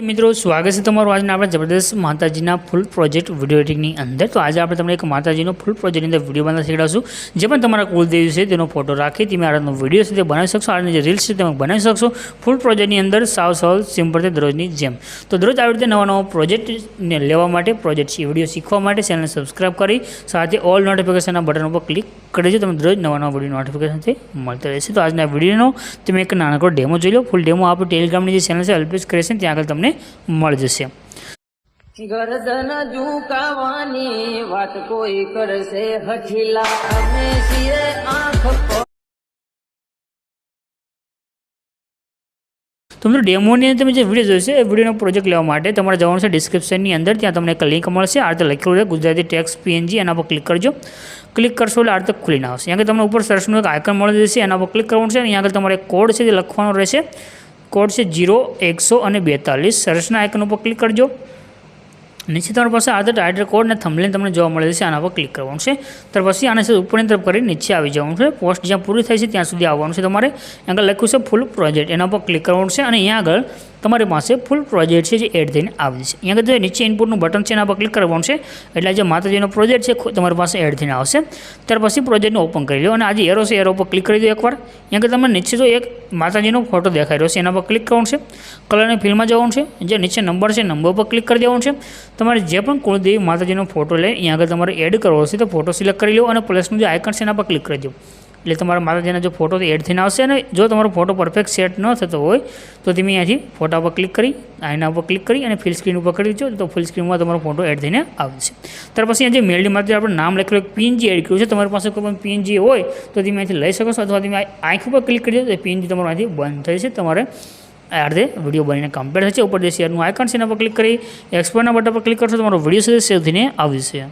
मित्रों स्वागत है तमारू आज अपने जबरदस्त माताजीना फूल प्रोजेक्ट विडियो एडिटिंगनी अंदर। तो आज आप तमने एक माताजीनो फूल प्रोजेक्ट अंदर विडियो बनाता शीखवाडीशुं। जे पण तमारा कुलदेवी छे तेनो फोटो राखी तमे आनो विडियो छे ते बनावी शकशो। आनी जे रील्स छे तमे बनावी शकशो फूल प्रोजेक्टनी अंदर साव सरल सिम्पल थे दररोजनी जेम। तो दररोज आ रीते नवा नवा प्रोजेक्ट ने लेवा माटे प्रोजेक्ट विडियो शीखवा माटे चेनल सब्सक्राइब करी साथे ऑल नोटिफिकेशन बटन पर क्लिक करी देजो। तमे दररोज नवा नवा विडियो नोटिफिकेशन से मळता रहेशे। तो आजना विडियोनो तमे एक नानकड़ो डेमो जोई लो। फूल डेमो आप टेलिग्रामनी जे चेनल छे अल्पेश क्रिएशन त्यां आगळ तमने मळी जशे। गर्दन झुकावानी वात कोई करशे हठीला अमे सीए आंख तो मित्रों डेमोनी तमे जे विडियो जोशे ए विडियोनो प्रोजेक्ट लेवा माटे तमारे जवानुं छे डिस्क्रिप्शननी अंदर त्यां तमने एक लिंक मळशे। आ रीते लखेलुं छे गुजराती टेक्स्ट PNG एना पर क्लिक करजो। क्लिक करशो એટલે આ રીતે ખુલીને આવશે। અહીંયા તમને ઉપર સર્ચનું એક આઇકન મળી જશે એના પર ક્લિક કરવાનું છે। અહીંયા આગળ તમારે કોડ છે જે લખવાનો રહેશે। કોડ છે 0142 સર્ચના આઇકન ઉપર ક્લિક કરજો। नीचे तरफ पास आधा टाइटल कोड ने थंबनेल तमने जोवा मळे छे आना पर क्लिक करवानुं छे। त्यार पछी आने से उपरनी तरफ करी नीचे आवी जवानुं छे। पोस्ट ज्यां पूरी थाय छे त्यां सुधी आववानुं छे। तमारे अहींया लख्युं छे फूल प्रोजेक्ट एना पर क्लिक करवानुं छे अने अहींया आगळ तमारी पासे फूल प्रोजेक्ट है जो एड थईने आवी जशे। अहींया आगळ नीचे इनपुटनुं बटन छे एना पर क्लिक करवानुं छे एटले जे माताजीनो प्रोजेक्ट छे तमारी पासे एड थईने आवशे। त्यार पछी प्रोजेक्टने ओपन करी लो अने आ जे एरो छे एरो पर क्लिक करी दो एकवार। अहींया आगळ तमने नीचे जो एक माताजीनो फोटो देखाई रह्यो छे एना पर क्लिक करवानुं छे। कलरनी फिल्डमां जवानुं छे। जे नीचे नंबर छे नंबर पर क्लिक करी देवानुं छे। तमारे जे पण कुलदेवी माताजीनो फोटो ले अहींया आगळ तमारे एड करवो छे तो फोटो सिलेक्ट करी लो अने प्लसनुं जे आइकन छे एना पर क्लिक करी दो એટલે તમારા માતાજીના जो फोटो एड થઈને આવશે। અને જો તમારો फोटो परफेक्ट सेट न થતો હોય તો તમે અહીંયાથી फोटा पर क्लिक કરી આના પર ક્લિક કરી અને ફિલ સ્ક્રીન ઉપર કરી દેજો તો ફિલ સ્ક્રીનમાં તમારો फोटो एड થઈને આવશે। ત્યાર પછી અહીંયા જે મેલડી માટે આપણે નામ લખેલું એક PNG એડ કર્યું છે। તમારી પાસે કોઈ પણ PNG હોય તો તમે અહીંથી લઈ શકો છો અથવા તમે આંખ ઉપર ક્લિક કરી દો તો PNG તમારો અહીંથી બંધ થઈ જશે। તમારે આ રીતે વિડીયો બનીને કમ્પ્લીટ થશે। ઉપર જે શેરનું આઇકન છે એના પર ક્લિક કરી એક્સપોર્ટના બટન પર ક્લિક કરશો તમારો વિડીયો સેવ થઈને આવશે।